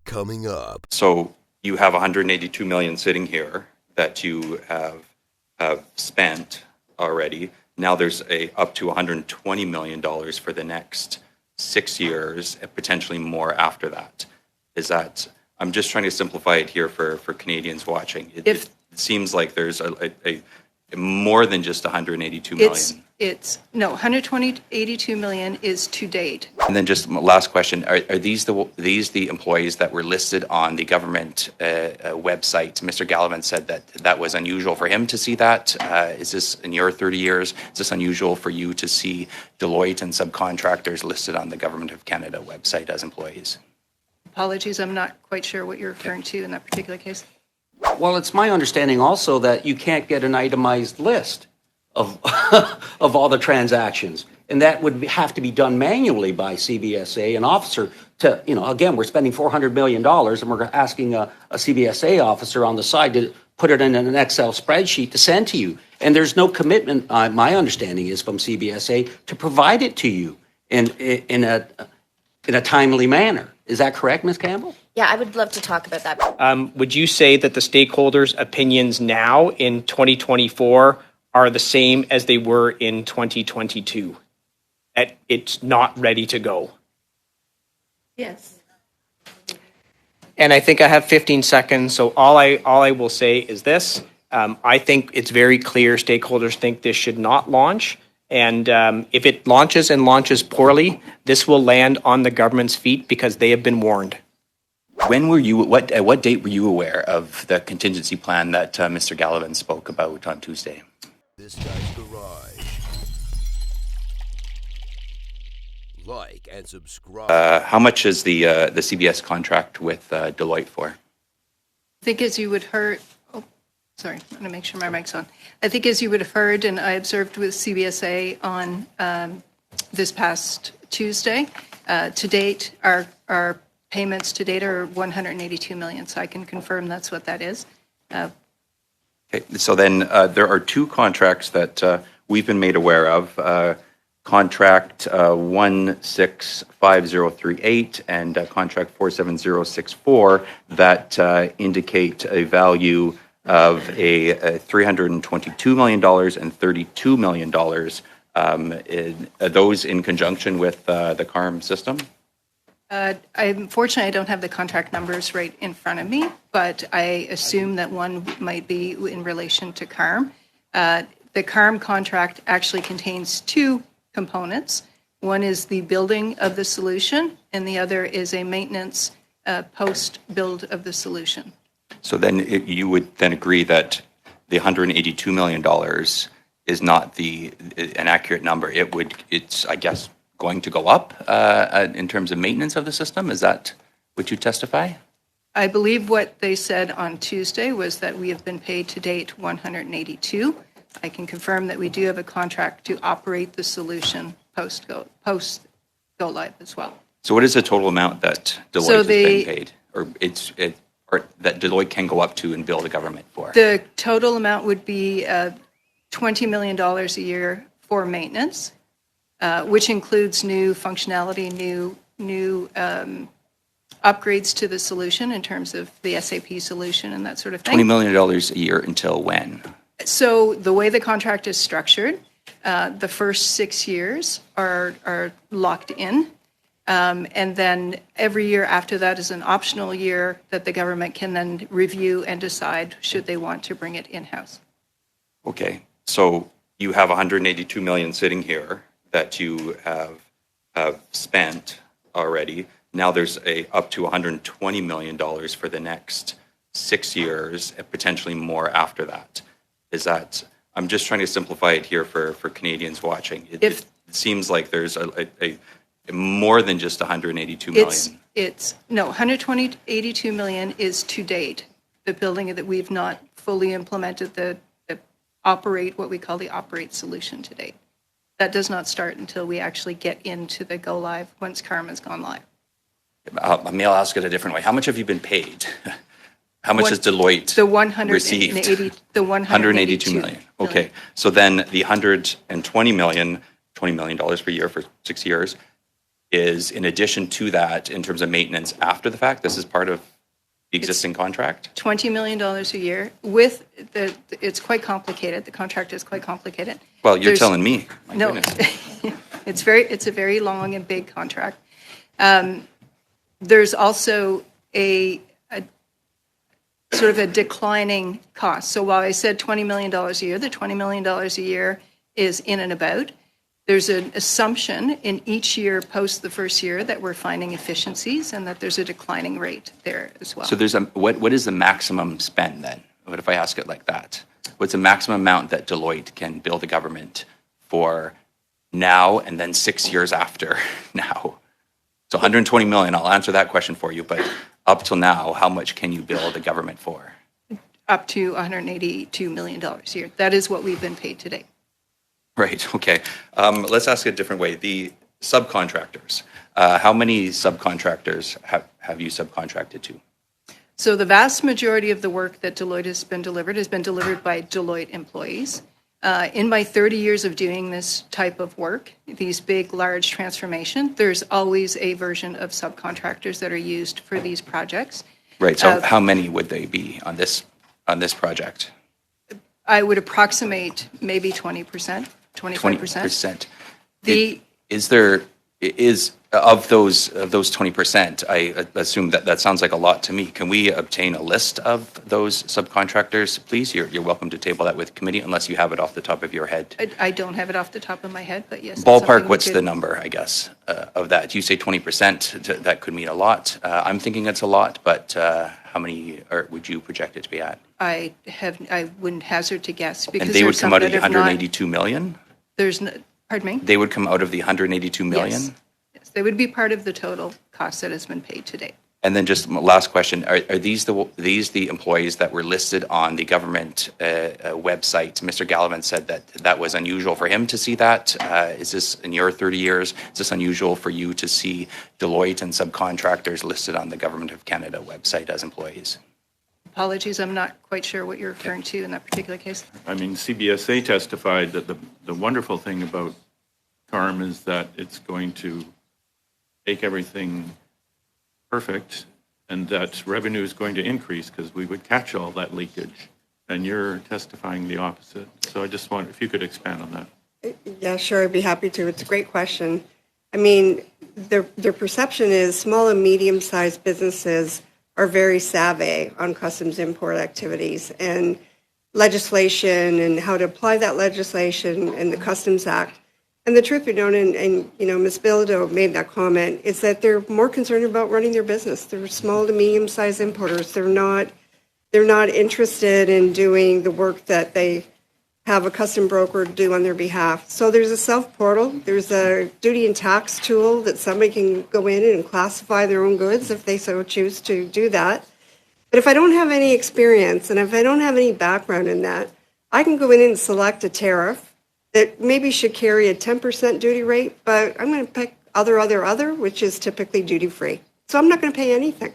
Coming up. So you have 182 million sitting here that you have spent already. Now there's up to $120 million for the next 6 years, and potentially more after that. Is that? I'm just trying to simplify it here for Canadians watching. It seems like there's a more than just 182 million. It's 182 million is to date. And then just last question, are these the employees that were listed on the government website? Mr. Gallivan said that was unusual for him to see that. Is this, in your 30 years, is this unusual for you to see Deloitte and subcontractors listed on the Government of Canada website as employees? Apologies, I'm not quite sure what you're referring to in that particular case. Well, it's my understanding also that you can't get an itemized list of of all the transactions, and that would have to be done manually by CBSA, an officer. To again, we're spending $400 million, and we're asking a CBSA officer on the side to put it in an Excel spreadsheet to send to you, and there's no commitment. My understanding is from CBSA to provide it to you in a timely manner. Is that correct, Ms. Campbell? Yeah, I would love to talk about that. Would you say that the stakeholders' opinions now in 2024 are the same as they were in 2022? That it's not ready to go? Yes. And I think I have 15 seconds, so all I will say is this. I think it's very clear stakeholders think this should not launch. And if it launches and launches poorly, this will land on the government's feet because they have been warned. When were you, at what date were you aware of the contingency plan that Mr. Gallivan spoke about on Tuesday? This guy's garage. Like and subscribe. How much is the CBS contract with Deloitte for? I think as you would heard, sorry, I'm going to make sure my mic's on. I think as you would have heard, and I observed with CBSA on this past Tuesday, to date, our payments to date are 182 million, so I can confirm that's what that is. Okay, so then there are two contracts that we've been made aware of. Contract 165038 and contract 47064 that indicate a value of a $322 million and $32 million. Are those in conjunction with the CARMS system? Unfortunately, I don't have the contract numbers right in front of me, but I assume that one might be in relation to CARM. The CARM contract actually contains two components. One is the building of the solution, and the other is a maintenance post-build of the solution. So then you would then agree that the $182 million is not an accurate number. It's I guess going to go up in terms of maintenance of the system. Is that what you testify? I believe what they said on Tuesday was that we have been paid to date 182. I can confirm that we do have a contract to operate the solution post go live as well. So what is the total amount that Deloitte has been paid, or that Deloitte can go up to and bill the government for? The total amount would be $20 million a year for maintenance, which includes new functionality, new upgrades to the solution in terms of the SAP solution and that sort of thing. $20 million a year until when? So the way the contract is structured, the first 6 years are locked in. And then every year after that is an optional year that the government can then review and decide should they want to bring it in-house. Okay, so you have 182 million sitting here that you have spent already. Now there's up to $120 million for the next 6 years, and potentially more after that. Is that? I'm just trying to simplify it here for Canadians watching. It seems like there's a more than just 182 million. It's 182 million is to date. The building that we've not fully implemented the operate, what we call the operate solution to date. That does not start until we actually get into the go live once CARM has gone live. I'll ask it a different way. How much have you been paid? How much has Deloitte received? The 182 million. Okay, so then the $120 million, $20 million per year for 6 years, is in addition to that in terms of maintenance after the fact? This is part of the existing contract? $20 million a year with it's quite complicated. The contract is quite complicated. Well, you're There's- telling me. My No, goodness. it's a very long and big contract. There's also a sort of a declining cost. So while I said $20 million a year, the $20 million a year is in and about. There's an assumption in each year post the first year that we're finding efficiencies and that there's a declining rate there as well. So there's what is the maximum spend then? What if I ask it like that? What's the maximum amount that Deloitte can bill the government for now and then 6 years after now? So 120 million, I'll answer that question for you, but up till now, how much can you bill the government for? Up to $182 million a year. That is what we've been paid today. Right, okay. Let's ask it a different way. The subcontractors, how many subcontractors have you subcontracted to? So the vast majority of the work that Deloitte has been delivered by Deloitte employees. In my 30 years of doing this type of work, these big, large transformation, there's always a version of subcontractors that are used for these projects. Right, so how many would they be on this project? I would approximate maybe 20%, 25%. 20%. Is of those 20%, I assume that sounds like a lot to me. Can we obtain a list of those subcontractors, please? You're welcome to table that with committee unless you have it off the top of your head. I don't have it off the top of my head, but yes. it's something Ballpark, we what's could- the number, I guess, of that? You say 20%, that could mean a lot. I'm thinking it's a lot, but how many would you project it to be at? I wouldn't hazard to guess because And they would there's come some out of that the have not. 182 million? Pardon me? They would come out of the 182 million? Yes, they would be part of the total cost that has been paid to date. And then just last question, are these the employees that were listed on the government website? Mr. Gallivan said that was unusual for him to see that. Is this, in your 30 years, is this unusual for you to see Deloitte and subcontractors listed on the Government of Canada website as employees? Apologies, I'm not quite sure what you're referring to in that particular case. I mean, CBSA testified that the wonderful thing about CARM is that it's going to make everything perfect and that revenue is going to increase because we would catch all that leakage. And you're testifying the opposite. So I just want, if you could expand on that. Yeah, sure, I'd be happy to. It's a great question. I mean, their perception is small and medium-sized businesses are very savvy on customs import activities and legislation and how to apply that legislation and the Customs Act. And the truth be known, and you know, Ms. Bilodeau made that comment, is that they're more concerned about running their business. They're small to medium-sized importers. They're not interested in doing the work that they have a custom broker do on their behalf. So there's a self-portal. There's a duty and tax tool that somebody can go in and classify their own goods if they so choose to do that. But if I don't have any experience and if I don't have any background in that, I can go in and select a tariff that maybe should carry a 10% duty rate, but I'm going to pick other, which is typically duty-free. So I'm not going to pay anything.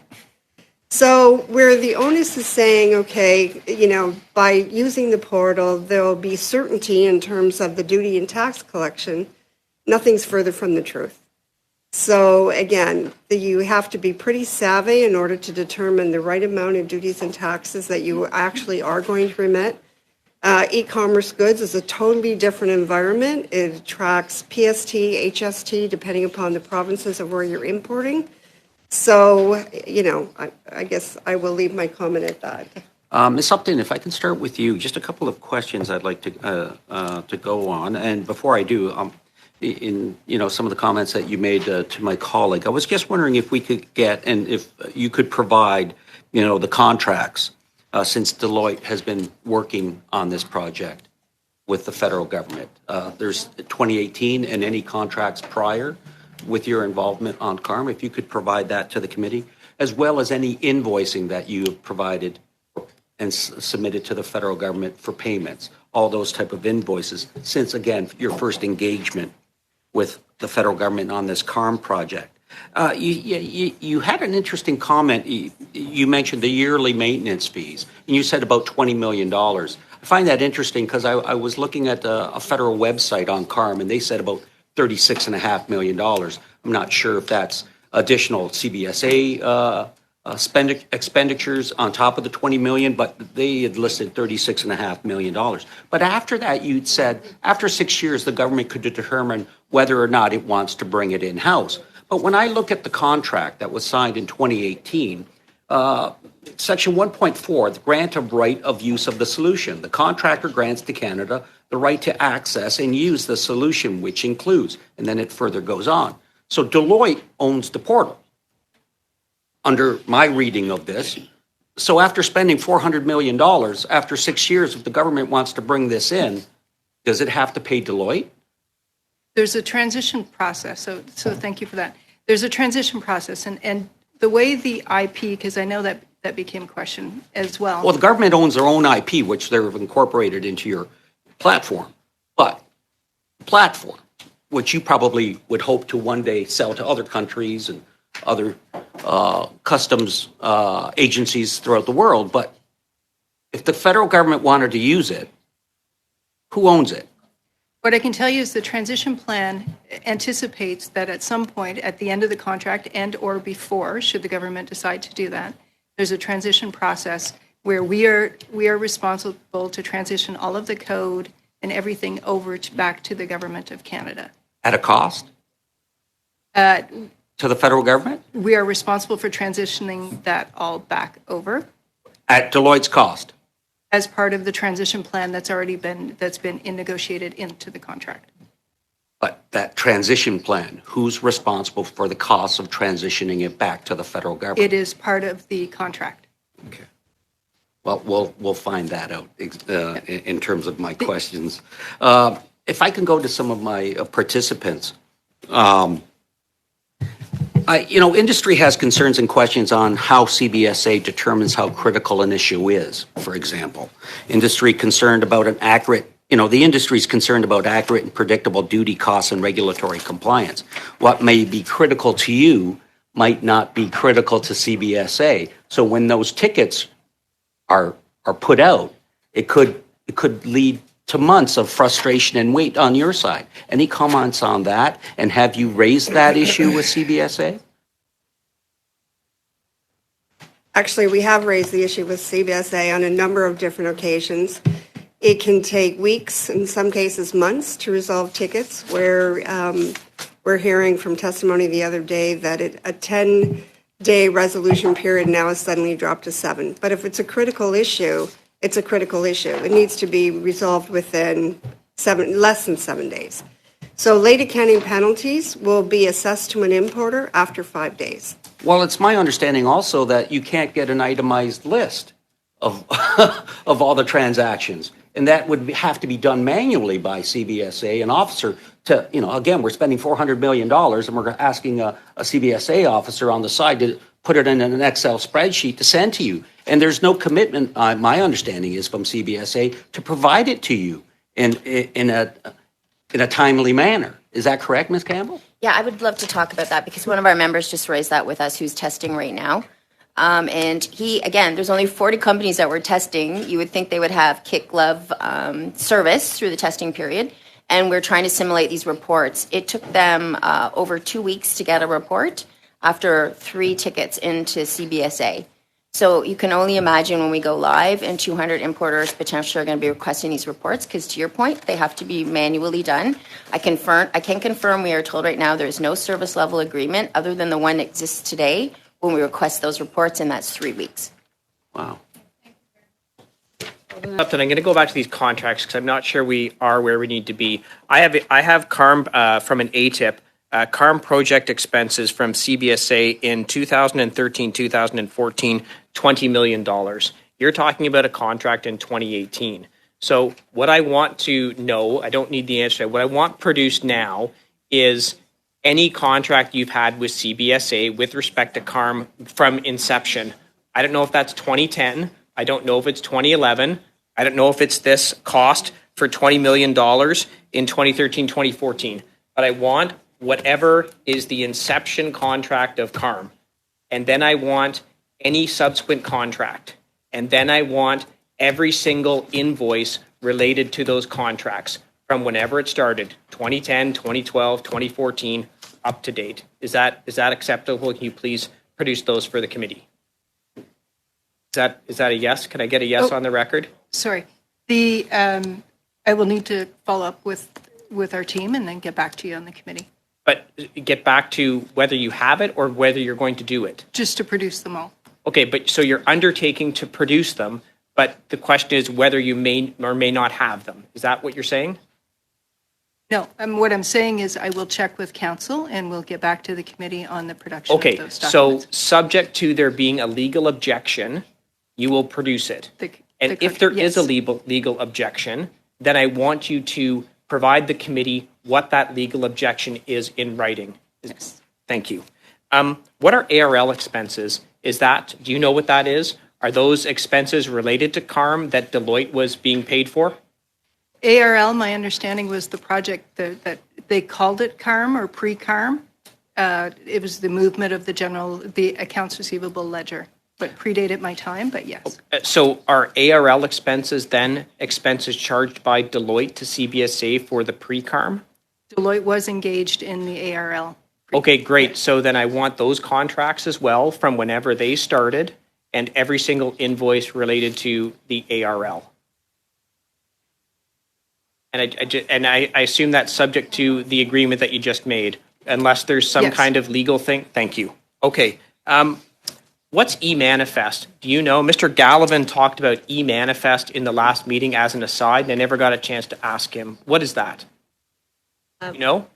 So where the onus is saying, okay, you know, by using the portal, there'll be certainty in terms of the duty and tax collection, nothing's further from the truth. So again, you have to be pretty savvy in order to determine the right amount of duties and taxes that you actually are going to remit. E-commerce goods is a totally different environment. It tracks PST, HST, depending upon the provinces of where you're importing. So, you know, I guess I will leave my comment at that. Ms. Upton, if I can start with you, just a couple of questions I'd like to go on. And before I do, in some of the comments that you made to my colleague, I was just wondering if we could get, and if you could provide, the contracts since Deloitte has been working on this project with the federal government. There's 2018 and any contracts prior with your involvement on CARM, if you could provide that to the committee, as well as any invoicing that you have provided and submitted to the federal government for payments, all those type of invoices, since, again, your first engagement with the federal government on this CARM project. You had an interesting comment. You mentioned the yearly maintenance fees, and you said about $20 million. I find that interesting because I was looking at a federal website on CARM, and they said about $36.5 million. I'm not sure if that's additional CBSA expenditures on top of the 20 million, but they had listed $36.5 million. But after that, you'd said after 6 years, the government could determine whether or not it wants to bring it in-house. But when I look at the contract that was signed in 2018, Section 1.4, the grant of right of use of the solution. The contractor grants to Canada the right to access and use the solution, which includes, and then it further goes on. So Deloitte owns the portal, under my reading of this. So after spending $400 million, after 6 years, if the government wants to bring this in, does it have to pay Deloitte? There's a transition process, so thank you for that. There's a transition process, and the way the IP, because I know that became a question as well. Well, the government owns their own IP, which they've incorporated into your platform. But the platform, which you probably would hope to one day sell to other countries and other customs agencies throughout the world. But if the federal government wanted to use it, who owns it? What I can tell you is the transition plan anticipates that at some point at the end of the contract and or before, should the government decide to do that, there's a transition process where we are responsible to transition all of the code and everything over back to the government of Canada. At a cost? To the federal government? We are responsible for transitioning that all back over. At Deloitte's cost? As part of the transition plan that's been negotiated into the contract. But that transition plan, who's responsible for the cost of transitioning it back to the federal government? It is part of the contract. Okay. Well, we'll find that out in terms of my questions. If I can go to some of my participants. Industry has concerns and questions on how CBSA determines how critical an issue is, for example. The industry's concerned about accurate and predictable duty costs and regulatory compliance. What may be critical to you might not be critical to CBSA. So when those tickets are put out, it could lead to months of frustration and wait on your side. Any comments on that? And have you raised that issue with CBSA? Actually, we have raised the issue with CBSA on a number of different occasions. It can take weeks, in some cases months, to resolve tickets, where we're hearing from testimony the other day that a 10-day resolution period now has suddenly dropped to 7. But if it's a critical issue, it's a critical issue. It needs to be resolved within less than 7 days. So late accounting penalties will be assessed to an importer after 5 days. Well, it's my understanding also that you can't get an itemized list of of all the transactions, and that would have to be done manually by CBSA, an officer. Again, we're spending $400 million, and we're asking a CBSA officer on the side to put it in an Excel spreadsheet to send to you. And there's no commitment, my understanding is, from CBSA to provide it to you in a timely manner. Is that correct, Ms. Campbell? Yeah, I would love to talk about that because one of our members just raised that with us who's testing right now. And there's only 40 companies that we're testing. You would think they would have kit glove service through the testing period. And we're trying to simulate these reports. It took them over 2 weeks to get a report after 3 tickets into CBSA. So you can only imagine when we go live and 200 importers potentially are going to be requesting these reports because, to your point, they have to be manually done. I can confirm we are told right now there's no service level agreement other than the one that exists today when we request those reports, and that's 3 weeks. Wow. I'm going to go back to these contracts because I'm not sure we are where we need to be. I have CARM from an ATIP. CARM project expenses from CBSA in 2013, 2014, $20 million. You're talking about a contract in 2018. So what I want to know, I don't need the answer, what I want produced now is any contract you've had with CBSA with respect to CARM from inception. I don't know if that's 2010. I don't know if it's 2011. I don't know if it's this cost for $20 million in 2013, 2014. But I want whatever is the inception contract of CARM. And then I want any subsequent contract. And then I want every single invoice related to those contracts from whenever it started, 2010, 2012, 2014, up to date. Is that acceptable? Can you please produce those for the committee? Is that a yes? Can I get a yes on the record? Sorry. I will need to follow up with our team and then get back to you on the committee, But get back to whether you have it or whether you're going to do it. just to produce them all. Okay, but so you're undertaking to produce them, but the question is whether you may or may not have them. Is that what you're saying? No, what I'm saying is I will check with council and we'll get back to the committee on the production of Okay, those so documents. subject to there being a legal objection, you will produce it. And if there is a legal objection, then I want you to provide the committee what that legal objection is in writing. Yes. Thank you. What are ARL expenses? Do you know what that is? Are those expenses related to CARM that Deloitte was being paid for? ARL, my understanding was the project that they called it CARM or pre-CARM. It was the movement of the accounts receivable ledger, but predated my time, but yes. So are ARL expenses then expenses charged by Deloitte to CBSA for the pre-CARM? Deloitte was engaged in the ARL. Okay, great. So then I want those contracts as well from whenever they started and every single invoice related to the ARL. And I assume that's subject to the agreement that you just made, unless there's some Yes. kind of legal thing. Thank you. Okay. What's e-manifest? Do you know? Mr. Gallivan talked about e-manifest in the last meeting as an aside, and I never got a chance to ask him. What is that? You know?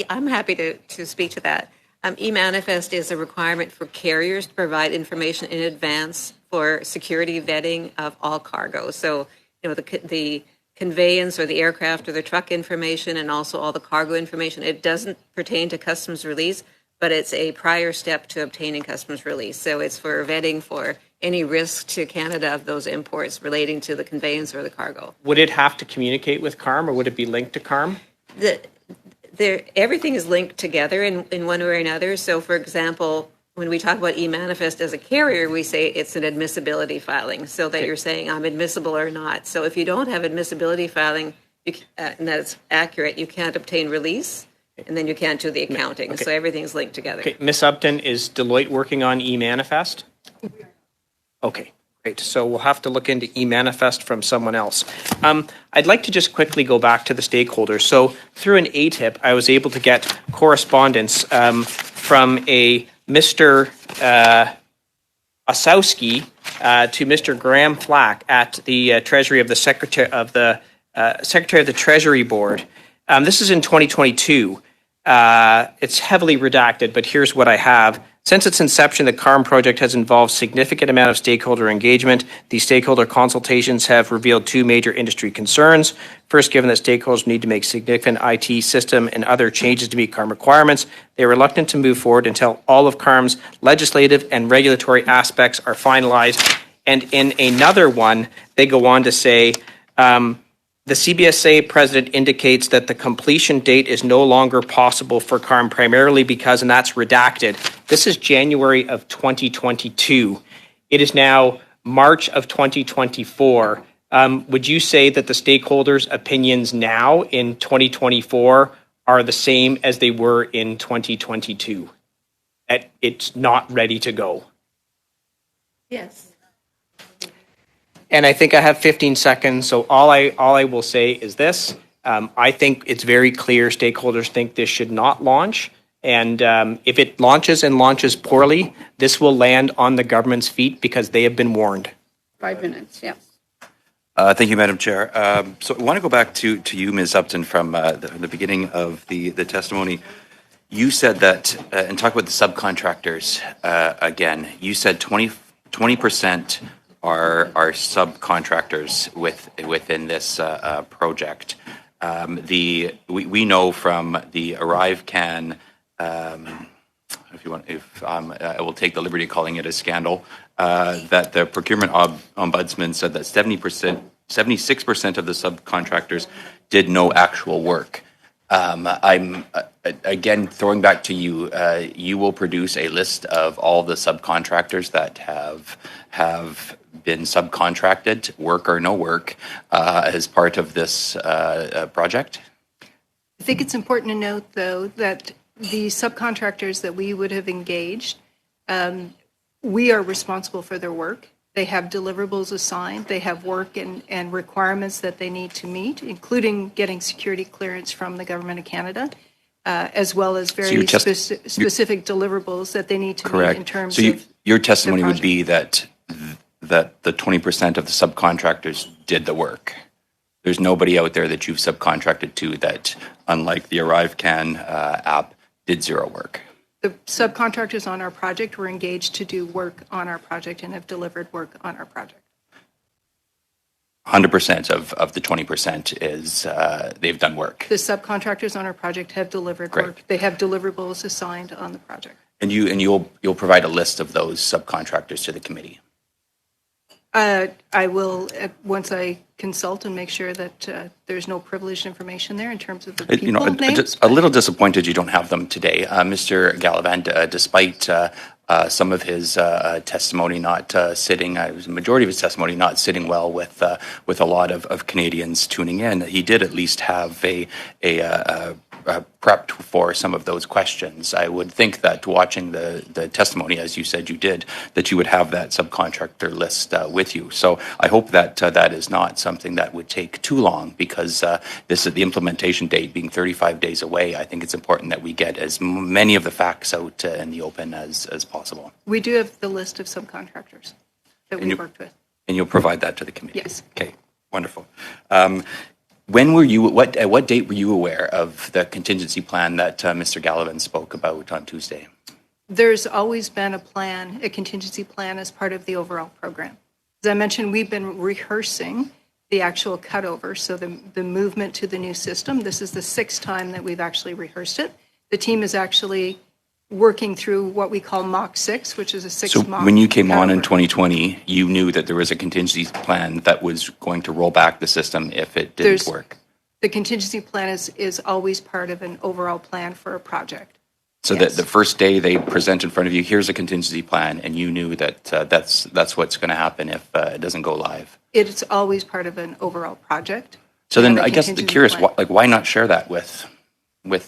I'm happy to speak to that. E-manifest is a requirement for carriers to provide information in advance for security vetting of all cargo. So, the conveyance or the aircraft or the truck information and also all the cargo information, it doesn't pertain to customs release, but it's a prior step to obtaining customs release. So it's for vetting for any risk to Canada of those imports relating to the conveyance or the cargo. Would it have to communicate with CARM or would it be linked to CARM? Everything is linked together in one way or another. So, for example, when we talk about e-manifest as a carrier, we say it's an admissibility filing, so that you're saying I'm admissible or not. So if you don't have admissibility filing and that's accurate, you can't obtain release, and then you can't do the accounting. Okay. So everything's linked together. Okay, Ms. Upton, is Deloitte working on e-manifest? Okay, great. So we'll have to look into e-manifest from someone else. I'd like to just quickly go back to the stakeholders. So through an ATIP, I was able to get correspondence from a Mr. Osowski to Mr. Graham Flack at the Treasury of the Secretary of the Treasury Board. This is in 2022. It's heavily redacted, but here's what I have. Since its inception, the CARM project has involved significant amount of stakeholder engagement. These stakeholder consultations have revealed two major industry concerns. First, given that stakeholders need to make significant IT system and other changes to meet CARM requirements, they are reluctant to move forward until all of CARM's legislative and regulatory aspects are finalized. And in another one, they go on to say, the CBSA president indicates that the completion date is no longer possible for CARM primarily because, and that's redacted, this is January of 2022. It is now March of 2024. Would you say that the stakeholders' opinions now in 2024 are the same as they were in 2022? That it's not ready to go? Yes. And I think I have 15 seconds, so all I will say is this. I think it's very clear stakeholders think this should not launch. And if it launches and launches poorly, this will land on the government's feet because they have been warned. 5 minutes, yeah. Thank you, Madam Chair. So I want to go back to you, Ms. Upton, from the beginning of the testimony. You said that, and talk about the subcontractors again, you said 20% are subcontractors within this project. We know from the ArriveCan, I will take the liberty of calling it a scandal, that the procurement ombudsman said that 76% of the subcontractors did no actual work. I'm again throwing back to you. You will produce a list of all the subcontractors that have been subcontracted, work or no work, as part of this project. I think it's important to note, though, that the subcontractors that we would have engaged, we are responsible for their work. They have deliverables assigned. They have work and requirements that they need to meet, including getting security clearance from the Government of Canada, as well as very specific deliverables that they need to meet in terms of your testimony would be that the 20% of the subcontractors did the work. There's nobody out there that you've subcontracted to that, unlike the ArriveCAN app, did zero work. The subcontractors on our project were engaged to do work on our project and have delivered work on our project. 100% of the 20% is they've done work. The subcontractors on our project have delivered work. They have deliverables assigned on the project. And you'll provide a list of those subcontractors to the committee. I will, once I consult and make sure that there's no privileged information there in terms of the people names. A little disappointed you don't have them today. Mr. Gallivan, despite some of his testimony not sitting, the majority of his testimony not sitting well with a lot of Canadians tuning in, he did at least have a prepped for some of those questions. I would think that watching the testimony, as you said you did, that you would have that subcontractor list with you. So I hope that that is not something that would take too long, because this is the implementation date being 35 days away. I think it's important that we get as many of the facts out in the open as possible. We do have the list of subcontractors that we worked with. And you'll provide that to the committee? Yes. Okay, wonderful. When were you, at what date were you aware of the contingency plan that Mr. Gallivan spoke about on Tuesday? There's always been a plan, a contingency plan as part of the overall program. As I mentioned, we've been rehearsing the actual cutover, so the movement to the new system. This is the 6th time that we've actually rehearsed it. The team is actually working through what we call Mach 6, which is a 6 Mach. So when you came on in 2020, you knew that there was a contingency plan that was going to roll back the system if it didn't work? The contingency plan is always part of an overall plan for a project. So yes. that the first day they present in front of you, here's a contingency plan, and you knew that that's what's going to happen if it doesn't go live? It's always part of an overall project. So then I guess I'm curious, why not share that with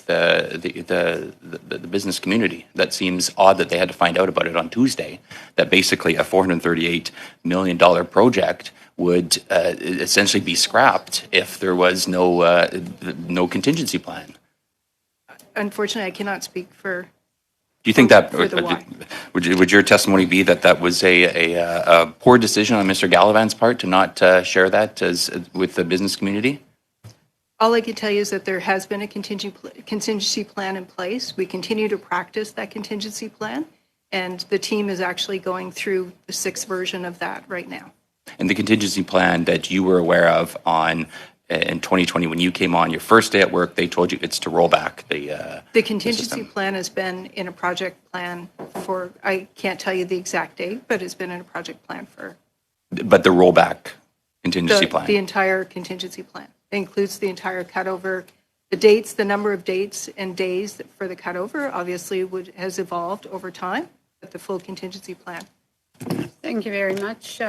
the business community? That seems odd that they had to find out about it on Tuesday, that basically a $438 million project would essentially be scrapped if there was no contingency plan. Unfortunately, I cannot speak for. Do you think that would your testimony be that was a poor decision on Mr. Gallivan's part to not share that with the business community? All I can tell you is that there has been a contingency plan in place. We continue to practice that contingency plan, and the team is actually going through the 6th version of that right now. And the contingency plan that you were aware of in 2020, when you came on your first day at work, they told you it's to roll back the contingency plan has been in a project plan for, I can't tell you the exact date, but it's been in a project plan for. But the rollback contingency plan? The entire contingency plan. It includes the entire cutover. The dates, the number of dates and days for the cutover obviously has evolved over time, but the full contingency plan. Thank you very much.